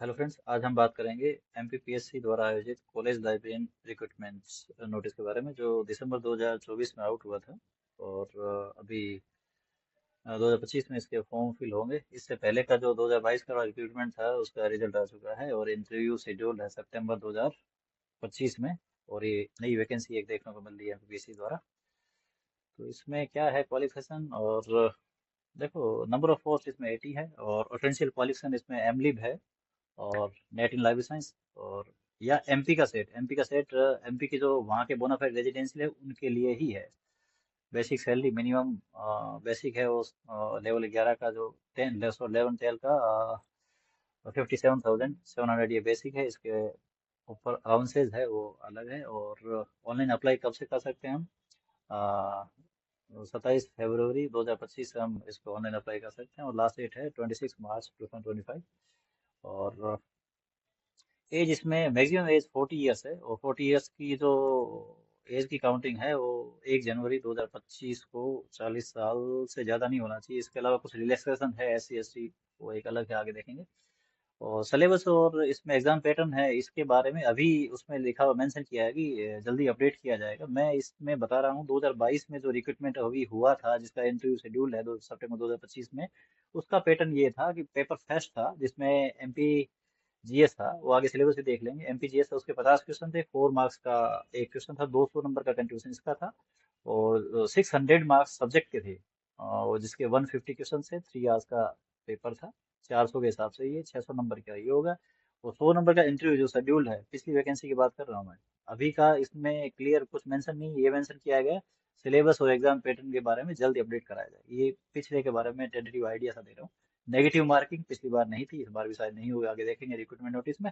Hello friends, आज हम बात करेंगे एमपीपीएससी द्वारा आयोजित कॉलेज लाइब्रेरियन रिक्रूटमेंट्स नोटिस के बारे में जो दिसंबर 2024 में आउट हुआ था। और अभी 2025 में इसके फॉर्म फिल होंगे। इससे पहले का जो 2022 का रिक्रूटमेंट था उसका रिजल्ट आ चुका है और इंटरव्यू शेड्यूल है सितंबर 2025 में। और ये नई वैकेंसी एक देखने को मिल रही है एमपीपीएससी द्वारा। तो इसमें क्या है क्वालिफिकेशन, और देखो, नंबर ऑफ पोस्ट इसमें 80 है और ऑफेंशियल क्वालिफिकेशन इसमें एमलिब है और नेट इन लाइफ साइंस। और या एमपी का सेट एमपी के जो वहाँ के बोनाफाइड रेजिडेंशियल है उनके लिए ही है। बेसिक सैलरी मिनिमम बेसिक है वो लेवल 11 का जो 11 12 का 57,700 ये बेसिक है। इसके ऊपर अलाउंसेज है वो अलग है। और ऑनलाइन अप्लाई कब से कर सकते हैं हम? 27 फरवरी 2025 से हम इसको ऑनलाइन अप्लाई कर सकते हैं और लास्ट डेट है 26 मार्च 2025। और एज इसमें मैक्सिमम एज 40 ईयर्स है और 40 ईयर्स की जो एज की काउंटिंग है वो 1 जनवरी 2025 को 40 साल से ज़्यादा नहीं होना चाहिए। इसके अलावा कुछ रिलैक्सेशन है एस सी एस टी, वो एक अलग है, आगे देखेंगे। और सिलेबस और इसमें एग्जाम पैटर्न है, इसके बारे में अभी उसमें लिखा हुआ मेंशन किया है कि जल्दी अपडेट किया जाएगा। मैं इसमें बता रहा हूँ 2022 में जो रिक्रूटमेंट अभी हुआ था जिसका इंटरव्यू शेड्यूल है 2 सितंबर 2025 में, उसका पैटर्न ये था कि पेपर फर्स्ट था जिसमें एमपी जीएस था। वो आगे सिलेबस भी देख लेंगे। एमपी जीएस था, उसके 50 क्वेश्चन थे, 4 मार्क्स का एक क्वेश्चन था, 200 नंबर का कंट्रीब्यूशन इसका था। और 600 मार्क्स सब्जेक्ट के थे और जिसके 150 क्वेश्चन थे, 3 आवर्स का पेपर था। 400 के हिसाब से ये 600 नंबर का ये होगा। और 100 नंबर का इंटरव्यू जो शेड्यूल है, पिछली वैकेंसी की बात कर रहा हूँ मैं, अभी का इसमें क्लियर कुछ मेंशन नहीं है। ये मेंशन किया गया सिलेबस और एग्जाम पैटर्न के बारे में जल्दी अपडेट कराया जाए। ये पिछले के बारे में टेंटेटिव आइडिया सा दे रहा हूँ। नेगेटिव मार्किंग पिछली बार नहीं थी, इस बार भी शायद नहीं होगी, आगे देखेंगे रिक्रूटमेंट नोटिस में।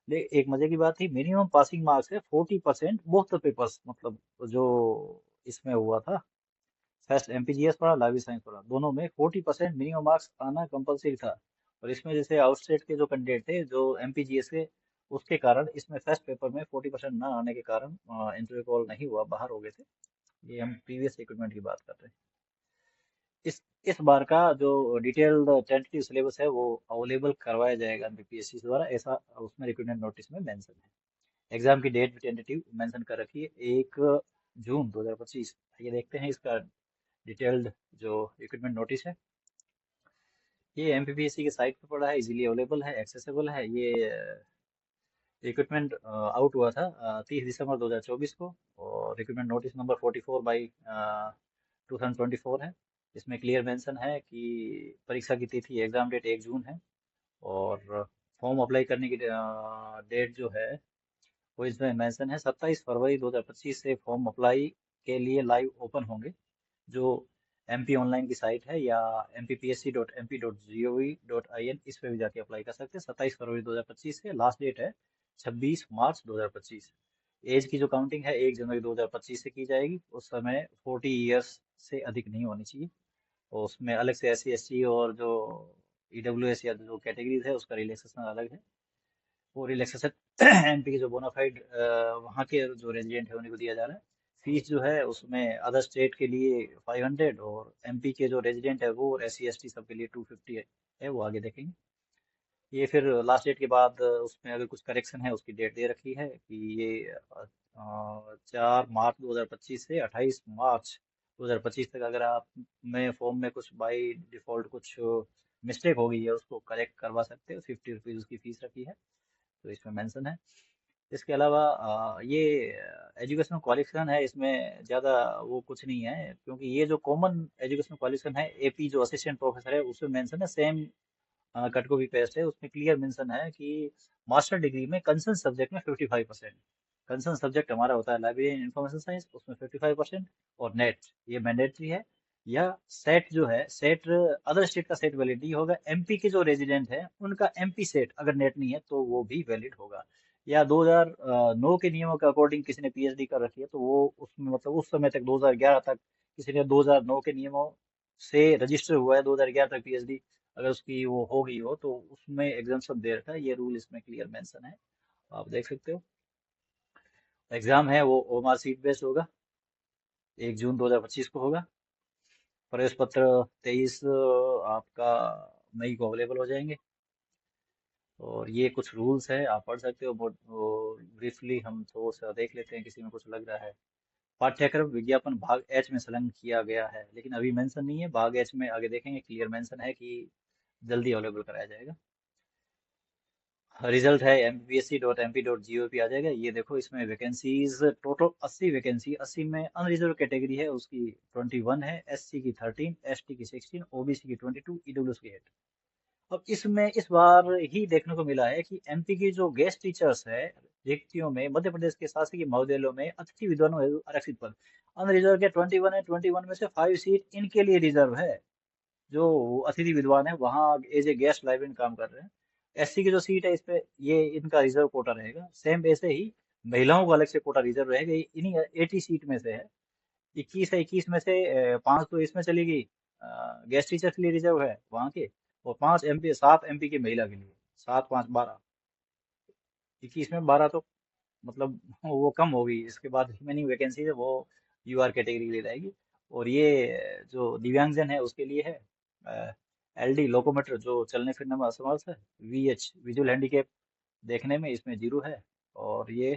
एक मजे की बात थी, मिनिमम पासिंग मार्क्स है 40% बोथ द पेपर्स, मतलब जो इसमें हुआ था, फर्स्ट एमपीजीएस पढ़ा, लाइफ साइंस पढ़ा, दोनों में 40% मिनिमम मार्क्स आना कंपलसरी था। और इसमें जैसे आउटस्टेट के जो कैंडिडेट थे जो एमपीजीएस के, उसके कारण इसमें फर्स्ट पेपर में 40% ना आने के कारण इंटरव्यू कॉल नहीं हुआ, बाहर हो गए थे। ये हम प्रीवियस रिक्रूटमेंट की बात कर रहे हैं। इस बार का जो डिटेल्ड टेंटेटिव सिलेबस है वो अवेलेबल करवाया जाएगा बीपीएससी द्वारा, ऐसा उसमें रिक्रूटमेंट नोटिस में मेंशन है। एग्जाम की डेट भी टेंटेटिव मेंशन कर रखी है, 1 जून 2025। ये देखते हैं इसका डिटेल्ड जो रिक्रूटमेंट नोटिस है। ये एमपीपीएससी की साइट पर पड़ा है, इजीली अवेलेबल है, एक्सेसिबल है। ये रिक्रूटमेंट आउट हुआ था 30 दिसंबर 2024 को। और रिक्रूटमेंट नोटिस नंबर 44/2024 है। इसमें क्लियर मेंशन है कि परीक्षा की तिथि एग्जाम डेट 1 जून है। और फॉर्म अप्लाई करने की डेट जो है वो इसमें मेंशन है 27 फरवरी 2025 से फॉर्म अप्लाई के लिए लाइव ओपन होंगे। जो एमपी ऑनलाइन की साइट है या mpsc.mp.gov.in, इस पे भी जाके अप्लाई कर सकते हैं। 27 फरवरी 2025 से लास्ट डेट है 26 मार्च 2025। एज की जो काउंटिंग है 1 जनवरी 2025 से की जाएगी। उस समय 40 ईयर्स से अधिक नहीं होनी चाहिए। और उसमें अलग से एस सी एस टी और जो ईडब्ल्यू एस या जो कैटेगरीज है उसका रिलैक्सेशन अलग है। वो रिलैक्सेशन एमपी के जो बोनाफाइड वहाँ के जो रेजिडेंट है उन्हीं को दिया जा रहा है। फीस जो है उसमें अदर स्टेट के लिए 500 और एमपी के जो रेजिडेंट है वो और एस सी एस टी सब के लिए 250 है। वो आगे देखेंगे। ये फिर लास्ट डेट के बाद उसमें अगर कुछ करेक्शन है उसकी डेट दे रखी है कि ये 4 मार्च 2025 से 28 मार्च 2025 तक, अगर आप में फॉर्म में कुछ बाई डिफॉल्ट कुछ मिस्टेक हो गई है उसको करेक्ट करवा सकते हो। 50 रुपीज़ उसकी फीस रखी है, तो इसमें मेंशन है। इसके अलावा ये एजुकेशनल क्वालिफिकेशन है, इसमें ज़्यादा वो कुछ नहीं है क्योंकि ये जो कॉमन एजुकेशनल क्वालिफिकेशन है एपी जो असिस्टेंट प्रोफेसर है उसमें मेंशन है सेम। कट कॉपी पेस्ट है, उसमें क्लियर मेंशन है कि मास्टर डिग्री में कंसर्न सब्जेक्ट में 55%। कंसर्न सब्जेक्ट हमारा होता है लाइब्रेरी एंड इंफॉर्मेशन साइंस, उसमें 55%। और नेट ये मैंडेटरी है। या सेट जो है, सेट अदर स्टेट का सेट वैलिड नहीं होगा। एमपी के जो रेजिडेंट है उनका एमपी सेट अगर नेट नहीं है तो वो भी वैलिड होगा। या 2009 के नियमों के अकॉर्डिंग किसी ने पीएचडी कर रखी है तो वो उसमें मतलब उस समय तक 2011 तक किसी ने 2009 के नियमों से रजिस्टर हुआ है 2011 तक पीएचडी, अगर उसकी वो हो गई हो तो उसमें एग्जाम्शन दे रखा है। ये रूल इसमें क्लियर मेंशन है, आप देख सकते हो। एग्जाम है वो ओमार सीट बेस्ड होगा, 1 जून 2025 को होगा। प्रवेश पत्र 23 आपका मई को अवेलेबल हो जाएंगे। और ये कुछ रूल्स है, आप पढ़ सकते हो। ब्रीफली हम थोड़ा सा देख लेते हैं, किसी में कुछ लग रहा है। पाठ्यक्रम विज्ञापन भाग एच में संलग्न किया गया है, लेकिन अभी मेंशन नहीं है। भाग एच में आगे देखेंगे, क्लियर मेंशन है कि जल्दी अवेलेबल कराया जाएगा। रिजल्ट है mpsc.mp.gov आ जाएगा। ये देखो, इसमें वैकेंसीज टोटल 80 वैकेंसी। 80 में अनरिजर्व कैटेगरी है उसकी 21 है, एससी की 13, एसटी की 16, ओबीसी की 22, ईडब्ल्यूएस की 8। अब इसमें इस बार ही देखने को मिला है कि एमपी की जो गेस्ट टीचर्स है रिक्तियों में, मध्य प्रदेश के शासकीय महाविद्यालयों में अतिथि विद्वानों हेतु आरक्षित पद अनरिजर्व के 21 है। 21 में से 5 सीट इनके लिए रिजर्व है। जो अतिथि विद्वान है वहाँ एज ए गेस्ट लाइब्रेरियन काम कर रहे हैं। एससी की जो सीट है, इस पे ये इनका रिजर्व कोटा रहेगा। सेम ऐसे ही महिलाओं को अलग से कोटा रिजर्व रहेगा। ये इन्हीं 80 सीट में से है। 21 है, 21 में से 5 तो इसमें चली गई, गेस्ट टीचर के लिए रिजर्व है वहाँ के। और 5 एमपी, 7 एमपी की महिला के लिए। 7 5 12, 21 में 12 तो मतलब वो कम होगी। इसके बाद रिमेनिंग वैकेंसी है वो यूआर कैटेगरी के लिए रहेगी। और ये जो दिव्यांगजन है उसके लिए है एलडी लोकोमोटर, जो चलने फिरने में असमर्थ है। वीएच विजुअल हैंडीकैप, देखने में इसमें 0 है। और ये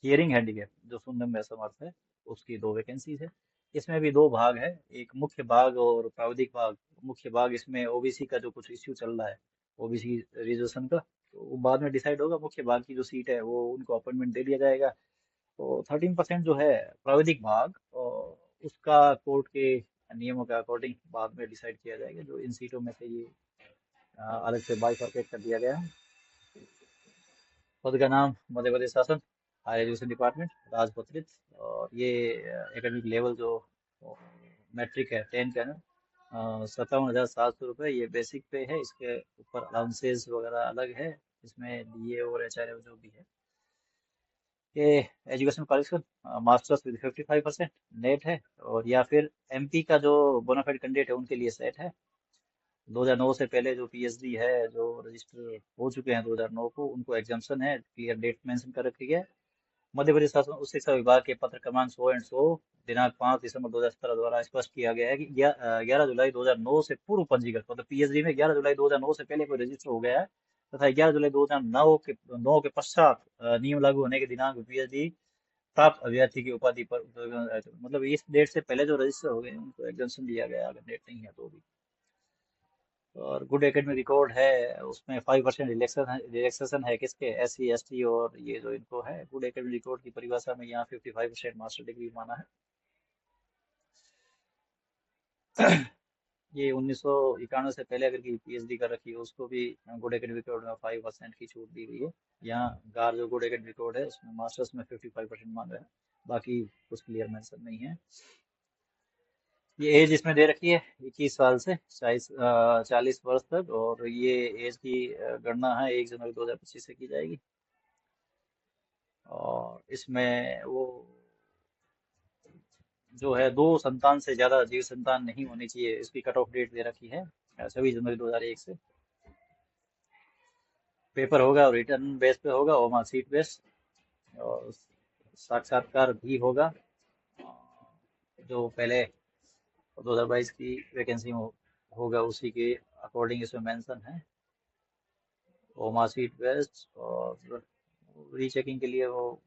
हियरिंग हैंडीकैप, जो सुनने में असमर्थ है, उसकी 2 वैकेंसीज है। इसमें भी 2 भाग है, एक मुख्य भाग और प्राविधिक भाग। मुख्य भाग इसमें ओबीसी का जो कुछ इश्यू चल रहा है, ओबीसी रिजर्वेशन का, तो वो बाद में डिसाइड होगा। मुख्य भाग की जो सीट है वो उनको अपॉइंटमेंट दे दिया जाएगा। तो 13% जो है प्राविधिक भाग, और उसका कोर्ट के नियमों के अकॉर्डिंग बाद में डिसाइड किया जाएगा। जो इन सीटों में से ये अलग से बाइफरकेट कर दिया गया है। पद का नाम मध्य प्रदेश शासन, हायर एजुकेशन डिपार्टमेंट, राजपत्रित। और ये एकेडमिक लेवल जो मैट्रिक है 10 का है, 57,700 रुपये ये बेसिक पे है। इसके ऊपर अलाउंसेस वगैरह अलग है। इसमें डीए और एचआरए जो भी है। ये education qualification masters with 55% net है। और या फिर एमपी का जो बोनाफाइड कैंडिडेट है उनके लिए सेट है। 2009 से पहले जो पीएचडी है, जो रजिस्टर हो चुके हैं 2009 को, उनको एग्जाम्पशन है। क्लियर डेट मेंशन कर रखी है। मध्य प्रदेश शासन उच्च शिक्षा विभाग के पत्र क्रमांक 100 दिनांक 5 दिसंबर 2017 द्वारा स्पष्ट किया गया है कि 11 जुलाई 2009 से पूर्व पंजीकृत, मतलब पीएचडी में 11 जुलाई 2009 से पहले कोई रजिस्टर हो गया है, तथा 11 जुलाई 2009 के पश्चात नियम लागू होने के दिनांक पीएचडी प्राप्त अभ्यर्थी की उपाधि पर, मतलब इस डेट से पहले जो रजिस्टर हो गए हैं, उनको एग्जाम्पशन दिया गया है, अगर डेट नहीं है तो भी। और गुड एकेडमिक रिकॉर्ड है, उसमें 5% रिलैक्सेशन है किसके, SC ST। और ये जो इनको है गुड एकेडमिक रिकॉर्ड की परिभाषा में यहाँ 55% मास्टर डिग्री माना है। ये 1991 से पहले अगर की पीएचडी कर रखी है उसको भी गुड एकेडमिक रिकॉर्ड में 5% की छूट दी गई है। यहाँ गार जो गुड एकेडमिक रिकॉर्ड है उसमें मास्टर्स में 55% मान रहे हैं। बाकी कुछ क्लियर मेंशन नहीं है। ये एज इसमें दे रखी है 21 साल से 40 वर्ष तक। और ये एज की गणना है 1 जनवरी 2025 से की जाएगी। और इसमें वो जो है, 2 संतान से ज्यादा जीव संतान नहीं होनी चाहिए, इसकी कट ऑफ डेट दे रखी है 26 जनवरी 2001 से। पेपर होगा और रिटर्न बेस पे होगा और मार्कशीट बेस। और साक्षात्कार भी होगा, जो पहले 2022 की वैकेंसी में होगा उसी के अकॉर्डिंग इसमें मेंशन है। वो मार्कशीट बेस्ड, और रीचेकिंग के लिए वो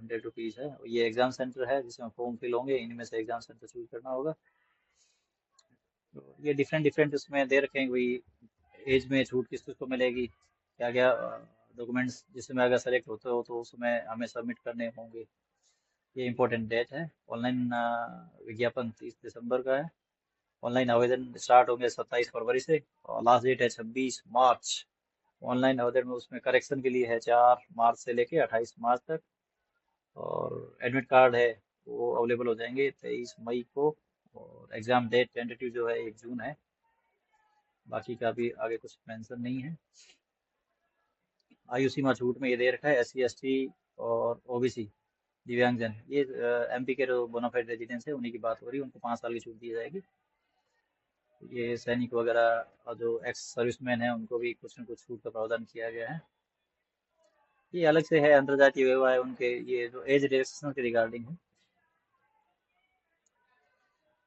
100 रुपीज़ है। ये एग्जाम सेंटर है जिसमें फॉर्म फिल होंगे, इनमें से एग्जाम सेंटर चूज करना होगा। तो ये डिफरेंट डिफरेंट उसमें दे रखे हैं भाई, एज में छूट किस किस को मिलेगी, क्या क्या डॉक्यूमेंट्स जिसमें अगर सेलेक्ट होते हो तो उसमें हमें सबमिट करने होंगे। ये इंपॉर्टेंट डेट है। ऑनलाइन विज्ञापन 30 दिसंबर का है। ऑनलाइन आवेदन स्टार्ट होंगे 27 फरवरी से, और लास्ट डेट है 26 मार्च। ऑनलाइन आवेदन में उसमें करेक्शन के लिए है 4 मार्च से लेके 28 मार्च तक। और एडमिट कार्ड है वो अवेलेबल हो जाएंगे 23 मई को। और एग्जाम डेट टेंटेटिव जो है 1 जून है। बाकी का भी आगे कुछ मेंशन नहीं है। आयु सीमा छूट में ये दे रखा है SC ST और OBC दिव्यांगजन। ये एमपी के जो बोनाफाइड रेजिडेंस है उन्हीं की बात हो रही है, उनको 5 साल की छूट दी जाएगी। ये सैनिक वगैरह और जो एक्स सर्विसमैन है उनको भी कुछ न कुछ छूट का प्रावधान किया गया है। ये अलग से है, अंतर्जातीय विवाह है उनके, ये जो एज रिलैक्सेशन के रिगार्डिंग है।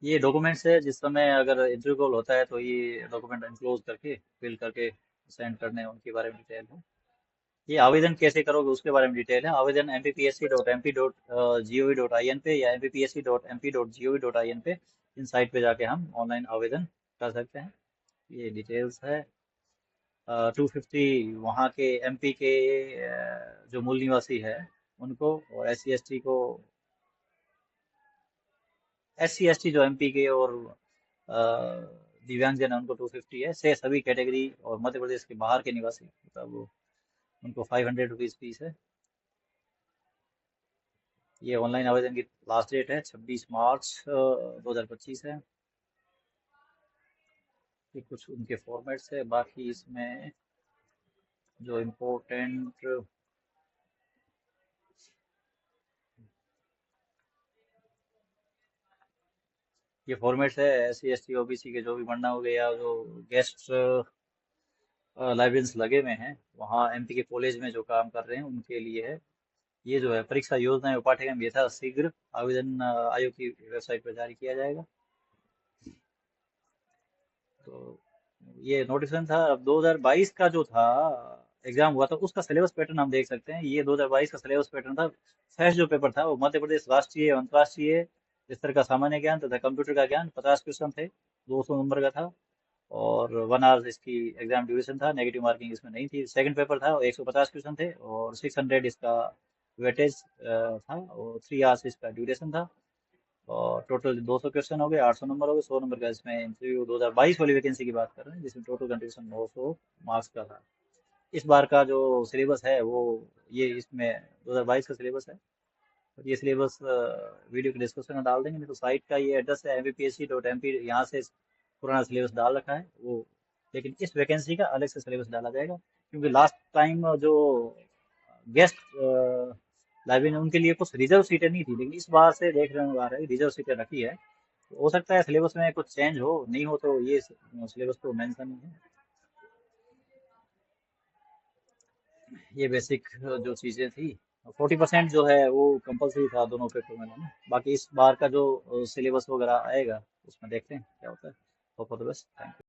ये डॉक्यूमेंट्स है, जिस समय अगर इंटरव्यू कॉल होता है तो ये डॉक्यूमेंट एनक्लोज करके फिल करके सेंड करने हैं उनके बारे में डिटेल है। ये आवेदन कैसे करोगे उसके बारे में डिटेल है। आवेदन mpsc.mp.gov.in पे या mpsc.mp.gov.in पे, इन साइट पे जाके हम ऑनलाइन आवेदन कर सकते हैं। ये डिटेल्स है। 250 वहाँ के एमपी के जो मूल निवासी है उनको, और SC ST को, SC ST जो एमपी के और दिव्यांगजन है उनको 250 है। से सभी कैटेगरी और मध्य प्रदेश के बाहर के निवासी मतलब उनको 500 रुपीज़ फीस है। ये ऑनलाइन आवेदन की लास्ट डेट है 26 मार्च 2025 है। ये कुछ उनके फॉर्मेट्स है। बाकी इसमें जो इम्पोर्टेंट ये फॉर्मेट्स है, SC ST OBC के जो भी बनना हो गया, जो गेस्ट लाइब्रेरियंस लगे हुए हैं वहाँ एमपी के कॉलेज में जो काम कर रहे हैं उनके लिए है। ये जो है परीक्षा योजना एवं पाठ्यक्रम यथा शीघ्र आवेदन आयोग की वेबसाइट पर जारी किया जाएगा। तो ये नोटिफिकेशन था। अब 2022 का जो था एग्जाम हुआ था उसका सिलेबस पैटर्न हम देख सकते हैं। ये 2022 का सिलेबस पैटर्न था। फर्स्ट जो पेपर था वो मध्य प्रदेश राष्ट्रीय एवं अंतर्राष्ट्रीय स्तर का सामान्य ज्ञान तथा कंप्यूटर का ज्ञान, 50 क्वेश्चन थे, 200 नंबर का था, और 1 आवर इसकी एग्जाम ड्यूरेशन था। नेगेटिव मार्किंग इसमें नहीं थी। सेकंड पेपर था, 150 क्वेश्चन थे और 600 इसका वेटेज था, और 3 आवर्स इसका ड्यूरेशन था, और टोटल 200 क्वेश्चन हो गए, 800 नंबर हो गए, 100 नंबर का इसमें इंटरव्यू। 2022 वाली वैकेंसी की बात कर रहे हैं जिसमें टोटल कंट्रीब्यूशन 900 मार्क्स का था। इस बार का जो सिलेबस है वो ये इसमें 2022 का सिलेबस है। और ये सिलेबस वीडियो के डिस्क्रिप्शन में डाल देंगे, नहीं तो साइट का ये एड्रेस है mpsc.mp, यहाँ से पुराना सिलेबस डाल रखा है वो। लेकिन इस वैकेंसी का अलग से सिलेबस डाला जाएगा, क्योंकि लास्ट टाइम जो गेस्ट लाइब्रेरी उनके लिए कुछ रिजर्व सीटें नहीं थी, लेकिन इस बार से देख रहे आ रहा है रिजर्व सीटें रखी है। तो हो सकता है सिलेबस में कुछ चेंज हो, नहीं हो तो ये सिलेबस तो मेंशन नहीं है। ये बेसिक जो चीज़ें थी। 40% जो है वो कंपलसरी था दोनों पेपर में ना। बाकी इस बार का जो सिलेबस वगैरह आएगा उसमें देखते हैं क्या होता है। Hope for the best. Thank you.